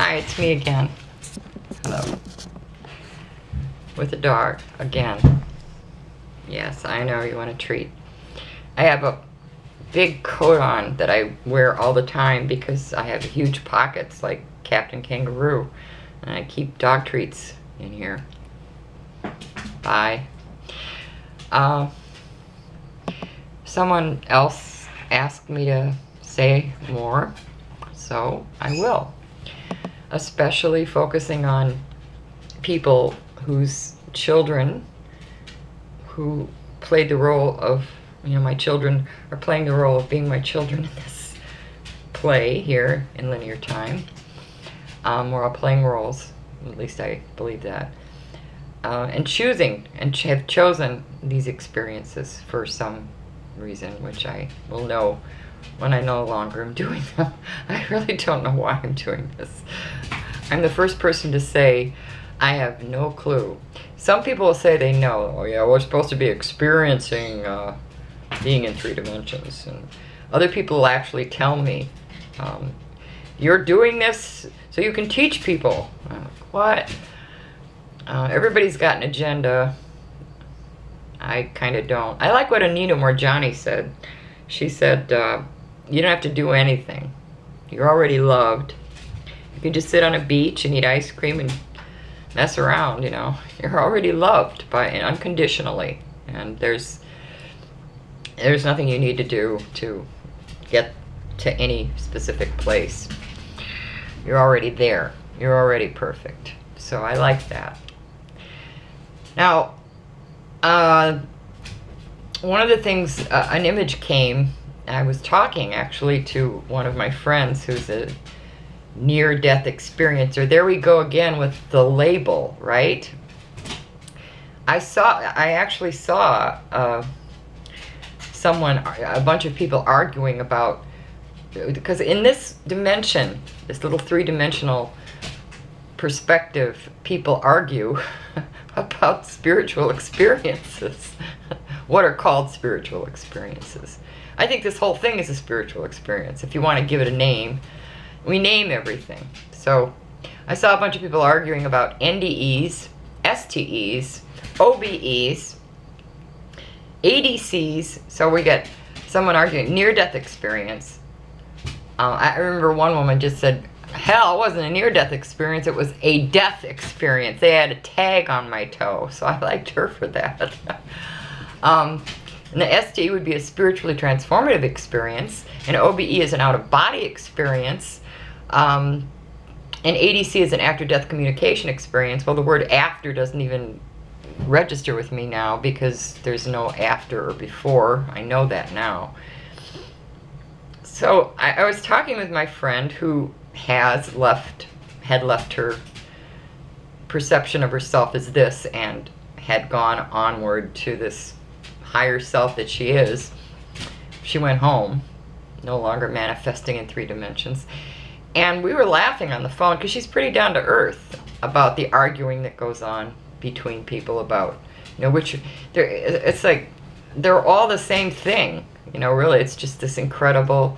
Hi, it's me again. Hello. With the dog, again. Yes, I know you want a treat. I have a big coat on that I wear all the time because I have huge pockets like Captain Kangaroo. And I keep dog treats in here. Bye. Someone else asked me to say more, so I will. Especially focusing on people whose children who played the role of, my children are playing the role of being my children in this play here in Linear Time. We're all playing roles, at least I believe that. And choosing, and have chosen these experiences for some reason, which I will know when I no longer am doing them. I really don't know why I'm doing this. I'm the first person to say I have no clue. Some people will say they know. Oh yeah, we're supposed to be experiencing being in 3 dimensions. And other people will actually tell me, you're doing this so you can teach people. I'm like, what? Everybody's got an agenda. I kind of don't. I like what Anita Morjani said. She said, you don't have to do anything. You're already loved. You can just sit on a beach and eat ice cream and mess around, You're already loved unconditionally. And there's nothing you need to do to get to any specific place. You're already there. You're already perfect. So I like that. Now, one of the things, an image came. I was talking actually to one of my friends who's a near-death experiencer. There we go again with the label, right? I actually saw a bunch of people arguing about, because in this dimension, this little 3-dimensional perspective, people argue about spiritual experiences. What are called spiritual experiences? I think this whole thing is a spiritual experience. If you want to give it a name, we name everything. So I saw a bunch of people arguing about NDEs, STEs, OBEs, ADCs. So we get someone arguing near-death experience. I remember one woman just said, hell, it wasn't a near-death experience, it was a death experience. They had a tag on my toe, so I liked her for that. And the ST would be a spiritually transformative experience, and OBE is an out-of-body experience, and ADC is an after-death communication experience. Well, the word after doesn't even register with me now because there's no after or before. I know that now. So I was talking with my friend who had left her perception of herself as this and had gone onward to this higher self that she is. She went home, no longer manifesting in 3 dimensions. And we were laughing on the phone because she's pretty down to earth about the arguing that goes on between people about, it's like they're all the same thing. Really, it's just this incredible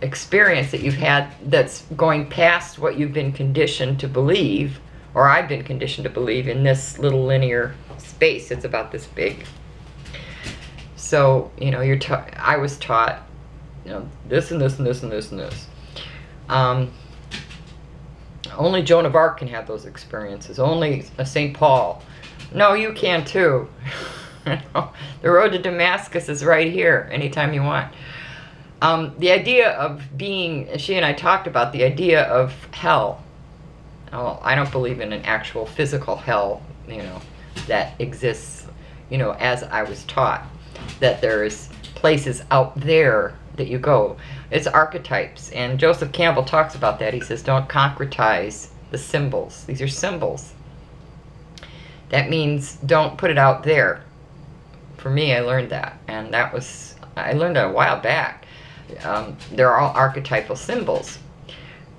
experience that you've had that's going past what you've been conditioned to believe, or I've been conditioned to believe in this little linear space. It's about this big. So, I was taught, this and this and this and this and this. Only Joan of Arc can have those experiences. Only St. Paul. No, you can too. The road to Damascus is right here, anytime you want. The idea of being, she and I talked about the idea of hell. Well, I don't believe in an actual physical hell, that exists, as I was taught. That there's places out there that you go. It's archetypes, and Joseph Campbell talks about that. He says, don't concretize the symbols. These are symbols. That means don't put it out there. For me, I learned that, and I learned that a while back. They're all archetypal symbols.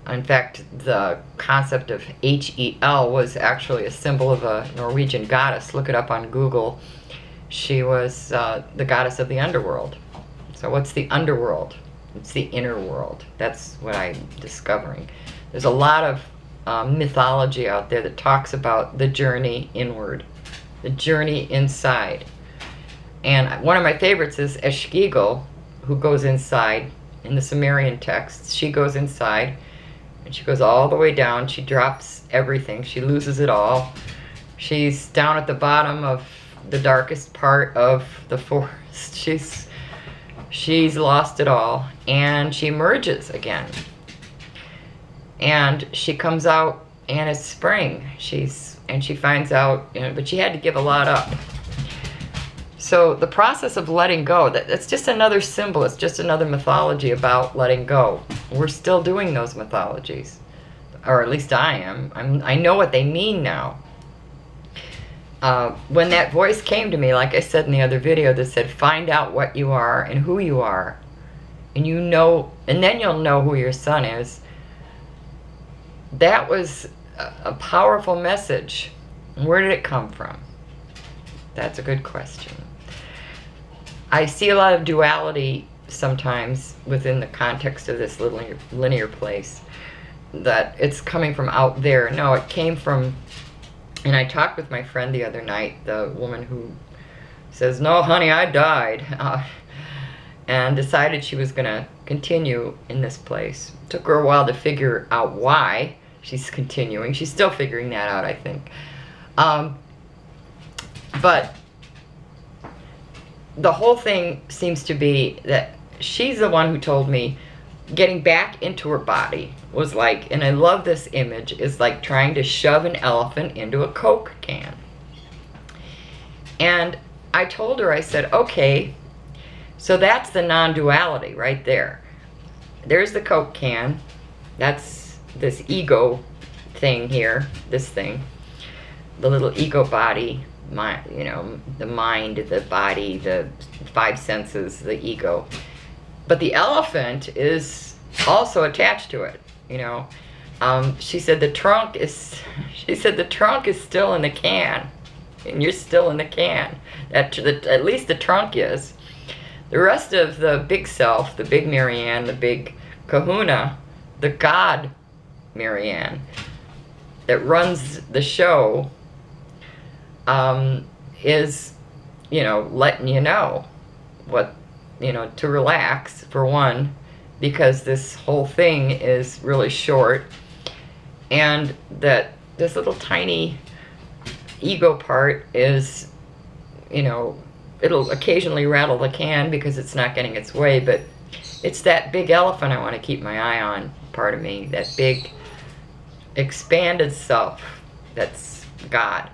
In fact, the concept of HEL was actually a symbol of a Norwegian goddess. Look it up on Google. She was the goddess of the underworld. So what's the underworld? It's the inner world. That's what I'm discovering. There's a lot of mythology out there that talks about the journey inward, the journey inside. And one of my favorites is Eshkigel, who goes inside in the Sumerian texts. She goes inside, and she goes all the way down. She drops everything. She loses it all. She's down at the bottom of the darkest part of the forest. She's lost it all, and she emerges again. And she comes out, and it's spring. And she finds out, but she had to give a lot up. So the process of letting go, that's just another symbol. It's just another mythology about letting go. We're still doing those mythologies, or at least I am. I know what they mean now. When that voice came to me, like I said in the other video, that said, find out what you are and who you are. And and then you'll know who your son is. That was a powerful message. Where did it come from? That's a good question. I see a lot of duality sometimes within the context of this linear place, that it's coming from out there. No, it came from, and I talked with my friend the other night, the woman who says, no, honey, I died, and decided she was going to continue in this place. It took her a while to figure out why she's continuing. She's still figuring that out, I think. But the whole thing seems to be that she's the one who told me getting back into her body was like, and I love this image, is like trying to shove an elephant into a Coke can. And I told her, I said, okay, so that's the non-duality right there. There's the Coke can. That's this ego thing here, this thing, the little ego body. The mind, the body, the five senses, the ego. But the elephant is also attached to it, She said the trunk is still in the can, and you're still in the can. At least the trunk is. The rest of the big self, the big Marianne, the big kahuna, the God Marianne that runs the show, is, letting you know what, to relax, for one, because this whole thing is really short, and that this little tiny ego part is, it'll occasionally rattle the can because it's not getting its way, but it's that big elephant I want to keep my eye on, part of me, that big expanded self that's God.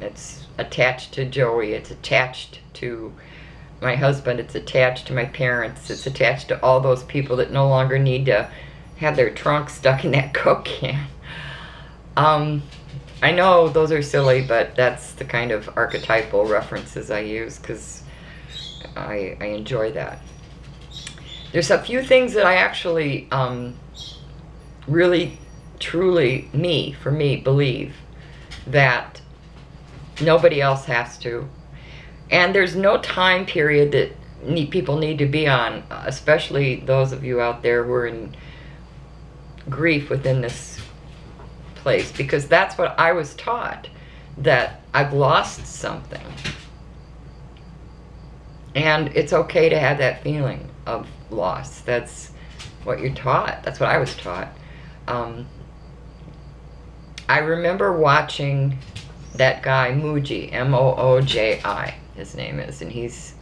It's attached to Joey, it's attached to my husband, it's attached to my parents, it's attached to all those people that no longer need to have their trunk stuck in that Coke can. I know those are silly, but that's the kind of archetypal references I use because I enjoy that. There's a few things that I actually really, truly, for me, believe that nobody else has to. And there's no time period that people need to be on, especially those of you out there who are in grief within this place, because that's what I was taught, that I've lost something. And it's okay to have that feeling of loss. That's what you're taught. That's what I was taught. I remember watching that guy, Mooji, M-O-O-J-I, his name is, and he's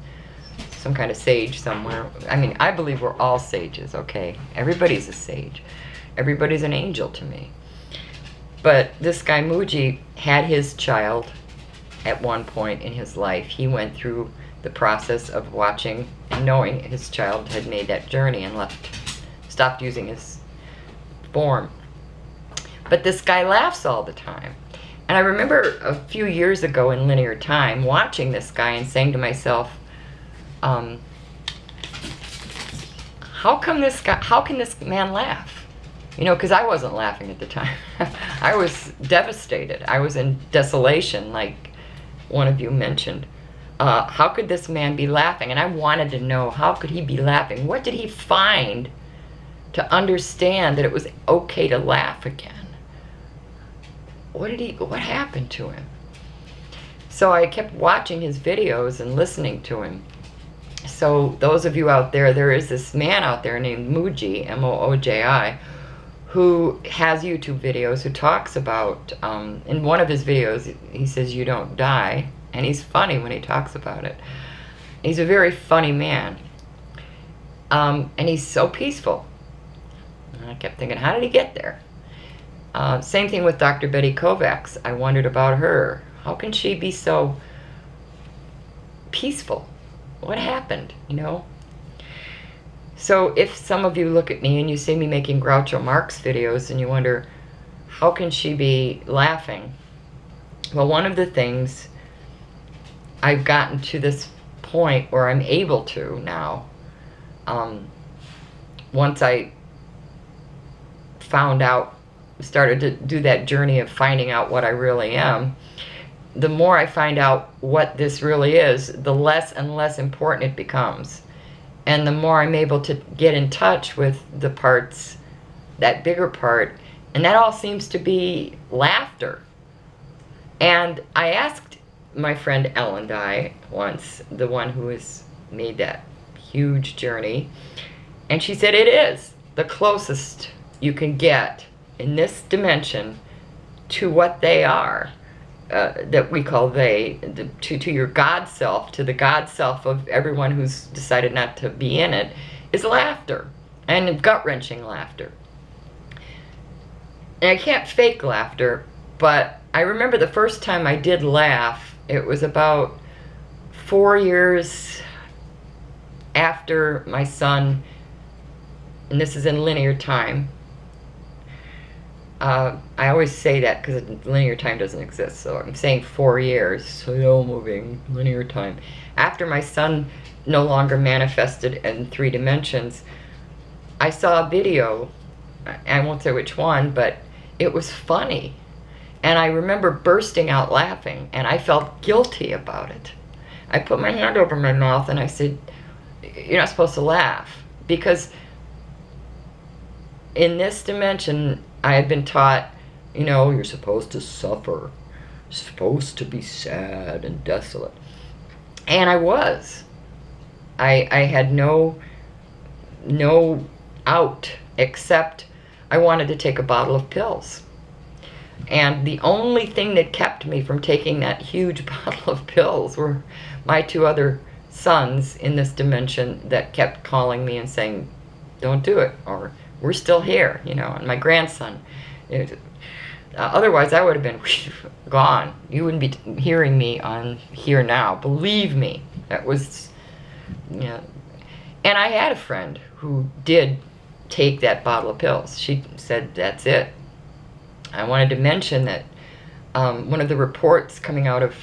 some kind of sage somewhere. I mean, I believe we're all sages, okay? Everybody's a sage. Everybody's an angel to me. But this guy, Mooji, had his child at one point in his life. He went through the process of watching and knowing his child had made that journey and stopped using his form. But this guy laughs all the time. And I remember a few years ago in linear time watching this guy and saying to myself, how can this man laugh? Because I wasn't laughing at the time. I was devastated. I was in desolation, like one of you mentioned. How could this man be laughing? And I wanted to know, how could he be laughing? What did he find to understand that it was okay to laugh again? what happened to him? So I kept watching his videos and listening to him. So those of you out there, there is this man out there named Mooji, Mooji, who has YouTube videos, who talks about, in one of his videos, he says you don't die, and he's funny when he talks about it. He's a very funny man, and he's so peaceful. And I kept thinking, how did he get there? Same thing with Dr. Betty Kovacs. I wondered about her. How can she be so peaceful? What happened, you know? So if some of you look at me and you see me making Groucho Marx videos and you wonder, how can she be laughing? Well, one of the things, I've gotten to this point where I'm able to now, once I started to do that journey of finding out what I really am, the more I find out what this really is, the less and less important it becomes. And the more I'm able to get in touch with the parts, that bigger part, and that all seems to be laughter. And I asked my friend Ellen Dye once, the one who has made that huge journey, and she said it is the closest you can get in this dimension to what they are, that we call they, to your God self, to the God self of everyone who's decided not to be in it, is laughter, and gut-wrenching laughter. And I can't fake laughter, but I remember the first time I did laugh, it was about 4 years after my son, and this is in linear time. I always say that because linear time doesn't exist, so I'm saying 4 years, slow moving, linear time. After my son no longer manifested in 3 dimensions, I saw a video, I won't say which one, but it was funny. And I remember bursting out laughing, and I felt guilty about it. I put my hand over my mouth and I said, you're not supposed to laugh, because in this dimension, I had been taught, you know, you're supposed to suffer. You're supposed to be sad and desolate. And I was. I had no out except I wanted to take a bottle of pills. And the only thing that kept me from taking that huge bottle of pills were my 2 other sons in this dimension that kept calling me and saying, don't do it, or we're still here, you know, and my grandson. Otherwise, I would have been gone. You wouldn't be hearing me on Here Now. Believe me, that was, you know. And I had a friend who did take that bottle of pills. She said, that's it. I wanted to mention that one of the reports coming out of,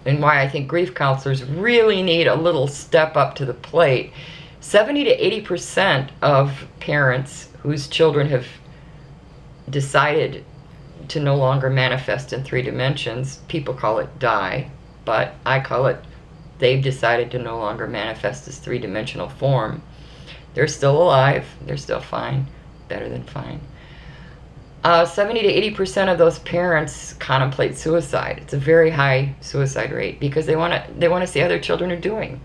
and why I think grief counselors really need a little step up to the plate, 70 to 80% of parents whose children have decided to no longer manifest in 3 dimensions, people call it die, but I call it they've decided to no longer manifest as 3-dimensional form. They're still alive, they're still fine, better than fine. 70 to 80% of those parents contemplate suicide. It's a very high suicide rate because they want to see how their children are doing.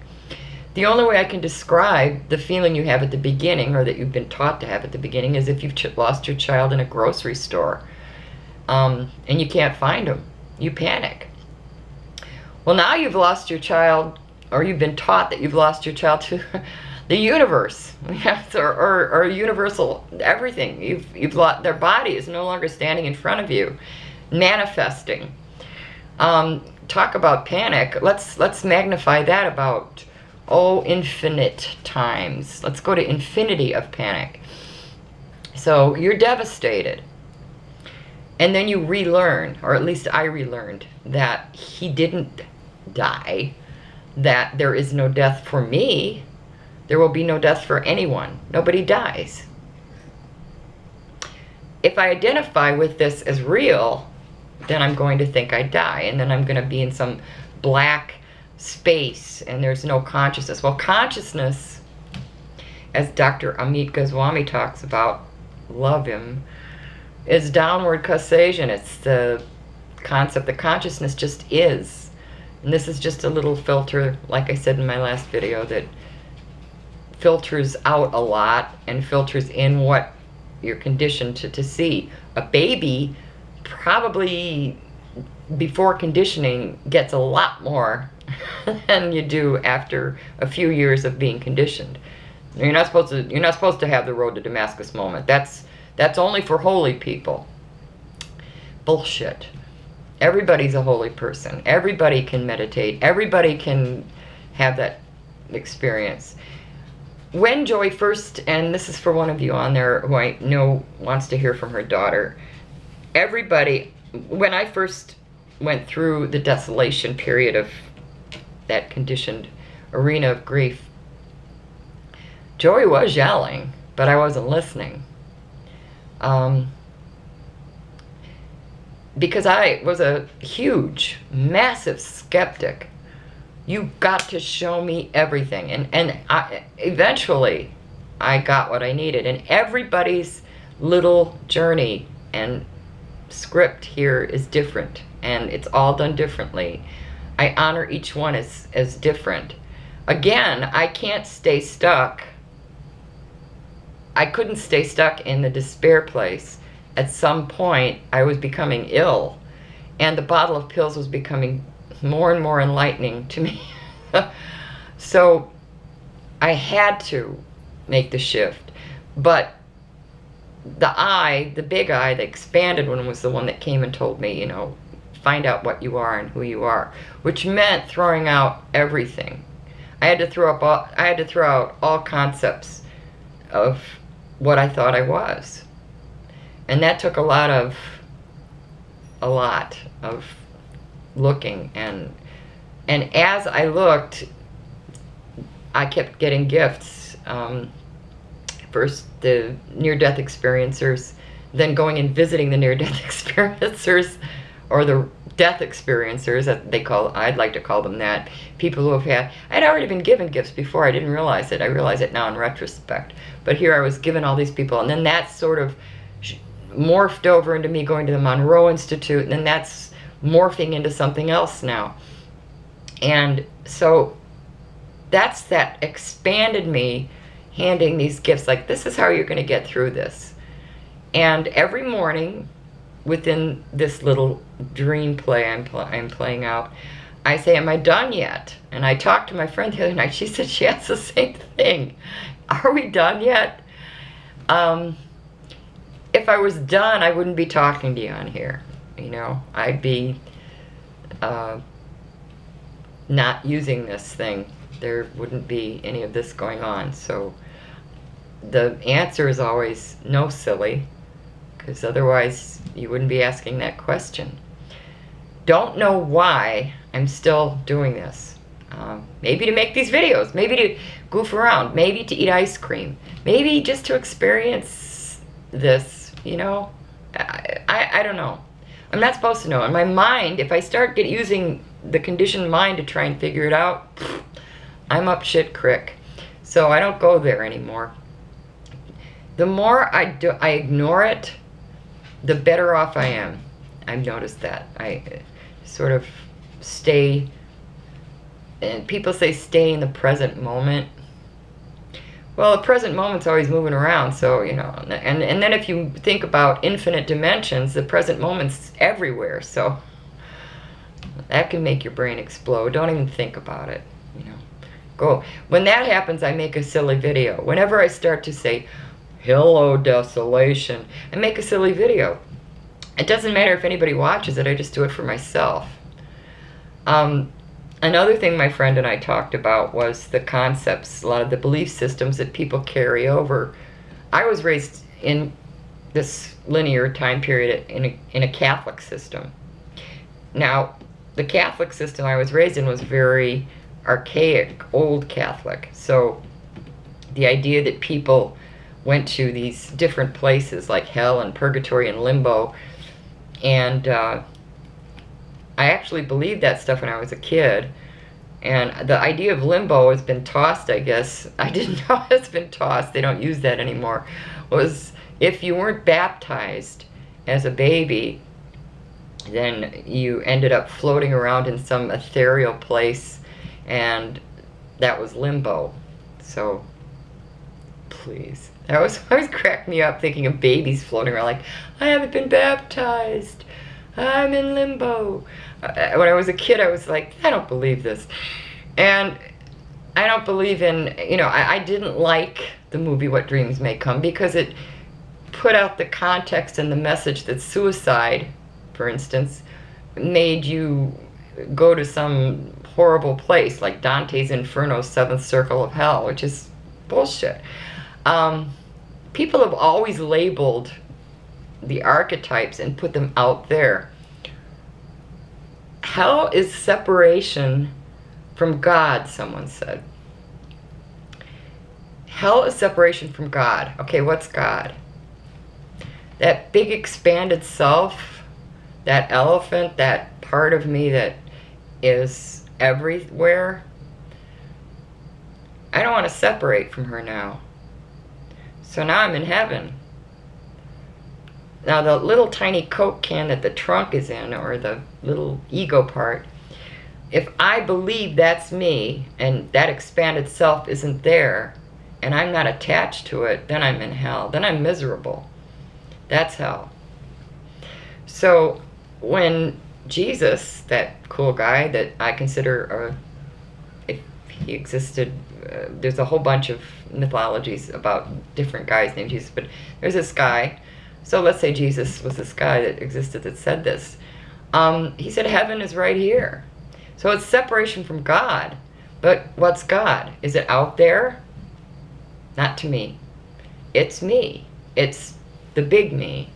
The only way I can describe the feeling you have at the beginning, or that you've been taught to have at the beginning, is if you've lost your child in a grocery store and you can't find them. You panic. Well, now you've lost your child, or you've been taught that you've lost your child to the universe, or universal everything. You've lost, their body is no longer standing in front of you, manifesting. Talk about panic. Let's magnify that about infinite times. Let's go to infinity of panic. So you're devastated, and then you relearn, or at least I relearned, that he didn't die, that there is no death for me. There will be no death for anyone. Nobody dies. If I identify with this as real, then I'm going to think I die, and then I'm going to be in some black space and there's no consciousness. Well, consciousness, as Dr. Amit Goswami talks about, love him, is downward causation. It's the concept. The consciousness just is. And this is just a little filter, like I said in my last video, that filters out a lot and filters in what you're conditioned to see. A baby probably before conditioning gets a lot more than you do after a few years of being conditioned. You're not supposed to have the road to Damascus moment. That's only for holy people. Bullshit. Everybody's a holy person. Everybody can meditate. Everybody can have that experience. When Joy first, and this is for one of you on there who I know wants to hear from her daughter, everybody, when I first went through the desolation period of that conditioned arena of grief, Joy was yelling, but I wasn't listening. Because I was a huge, massive skeptic. You got to show me everything. And eventually, I got what I needed. And everybody's little journey and script here is different. And it's all done differently. I honor each one as different. Again, I can't stay stuck. I couldn't stay stuck in the despair place. At some point, I was becoming ill. And the bottle of pills was becoming more and more enlightening to me. So I had to make the shift. But the big I, the expanded one, was the one that came and told me, you know, find out what you are and who you are, which meant throwing out everything. I had to throw out all concepts of what I thought I was. And that took a lot of looking, and as I looked, I kept getting gifts. First the near-death experiencers, then going and visiting the near-death experiencers, or the death experiencers, I'd like to call them that, people who have had, I'd already been given gifts before, I didn't realize it, I realize it now in retrospect, but here I was given all these people, and then that sort of morphed over into me going to the Monroe Institute, and then that's morphing into something else now. And so that expanded me, handing these gifts, like, this is how you're going to get through this. And every morning, within this little dream play I'm playing out, I say, am I done yet? And I talked to my friend the other night, she said she asked the same thing. Are we done yet? If I was done, I wouldn't be talking to you on here. You know, I'd be not using this thing. There wouldn't be any of this going on. So the answer is always no, silly, because otherwise you wouldn't be asking that question. Don't know why I'm still doing this. Maybe to make these videos, maybe to goof around, maybe to eat ice cream, maybe just to experience this, you know. I don't know. I'm not supposed to know. In my mind, if I start using the conditioned mind to try and figure it out, I'm up shit creek. So I don't go there anymore. The more I ignore it, the better off I am. I've noticed that. I sort of stay, and people say stay in the present moment. Well, the present moment's always moving around, so, you know, and then if you think about infinite dimensions, the present moment's everywhere, so that can make your brain explode. Don't even think about it, you know. Go. When that happens, I make a silly video. Whenever I start to say, hello, desolation, I make a silly video. It doesn't matter if anybody watches it, I just do it for myself. Another thing my friend and I talked about was the concepts, a lot of the belief systems that people carry over. I was raised in this linear time period in a Catholic system. Now, the Catholic system I was raised in was very archaic, old Catholic. So the idea that people went to these different places like hell and purgatory and limbo, and I actually believed that stuff when I was a kid. And the idea of limbo has been tossed, I guess. I didn't know it's been tossed. They don't use that anymore. Was if you weren't baptized as a baby, then you ended up floating around in some ethereal place, and that was limbo. So, please. That was always cracked me up thinking of babies floating around like, I haven't been baptized. I'm in limbo. When I was a kid, I was like, I don't believe this. And I don't believe in, I didn't like the movie What Dreams May Come because it put out the context and the message that suicide, for instance, made you go to some horrible place like Dante's Inferno, Seventh Circle of Hell, which is bullshit. People have always labeled the archetypes and put them out there. Hell is separation from God, someone said. Hell is separation from God. Okay, what's God? That big expanded self, that elephant, that part of me that is everywhere. I don't want to separate from her now. So now I'm in heaven. Now the little tiny Coke can that the trunk is in, or the little ego part, if I believe that's me and that expanded self isn't there and I'm not attached to it, then I'm in hell. Then I'm miserable. That's hell. So when Jesus, that cool guy that I consider, if he existed, there's a whole bunch of mythologies about different guys named Jesus, but there's this guy. So let's say Jesus was this guy that existed that said this. He said heaven is right here. So it's separation from God. But what's God? Is it out there? Not to me. It's me. It's the big me.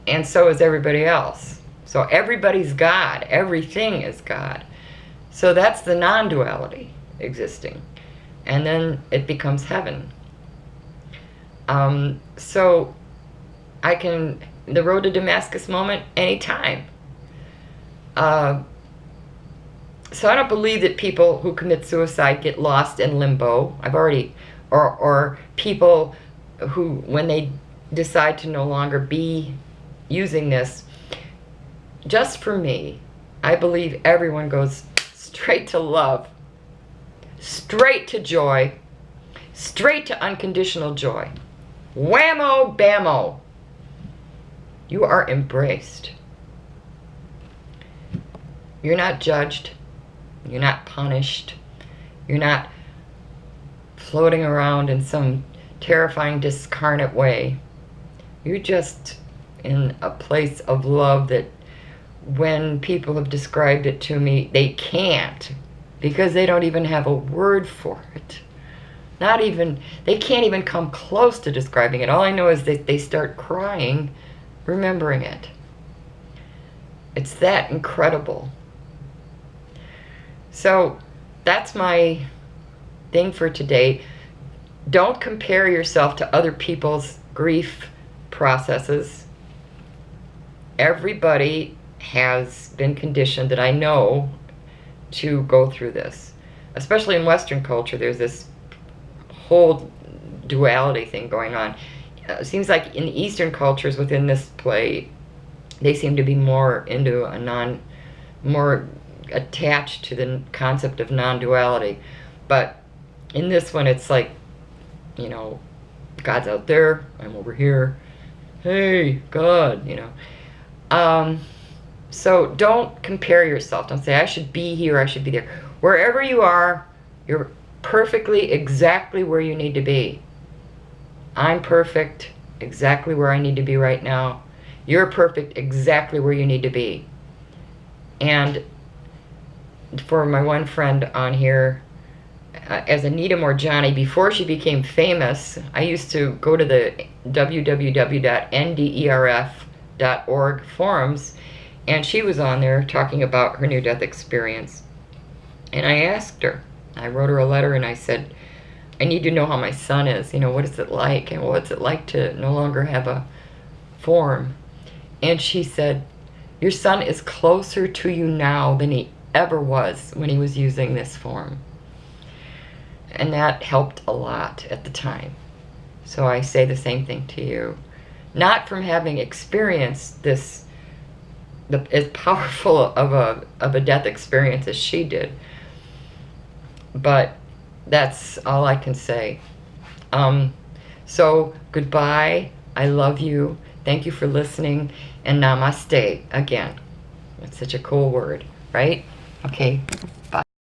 And so is everybody else. So everybody's God. Everything is God. So that's the non-duality existing. And then it becomes heaven. So I can, the road to Damascus moment, anytime. So I don't believe that people who commit suicide get lost in limbo. Or people who, when they decide to no longer be using this, just for me, I believe everyone goes straight to love, straight to joy, straight to unconditional joy. Whammo, bammo. You are embraced. You're not judged. You're not punished. You're not floating around in some terrifying, discarnate way. You're just in a place of love that when people have described it to me, they can't, because they don't even have a word for it. They can't even come close to describing it. All I know is that they start crying remembering it. It's that incredible. So that's my thing for today. Don't compare yourself to other people's grief processes. Everybody has been conditioned, that I know, to go through this. Especially in Western culture, there's this whole duality thing going on. It seems like in Eastern cultures within this play, they seem to be more more attached to the concept of non-duality. But in this one, it's like, God's out there, I'm over here. Hey, God, So don't compare yourself. Don't say, I should be here, I should be there. Wherever you are, you're perfectly, exactly where you need to be. I'm perfect, exactly where I need to be right now. You're perfect, exactly where you need to be. And for my one friend on here, as Anita Morjani, before she became famous, I used to go to the www.nderf.org forums, and she was on there talking about her near-death experience. And I asked her, I wrote her a letter and I said, I need to know how my son is. What is it like? And what's it like to no longer have a form? And she said, your son is closer to you now than he ever was when he was using this form. And that helped a lot at the time. So I say the same thing to you. Not from having experienced this as powerful of a death experience as she did. But that's all I can say. So goodbye. I love you. Thank you for listening. And namaste again. It's such a cool word, right? Okay, bye.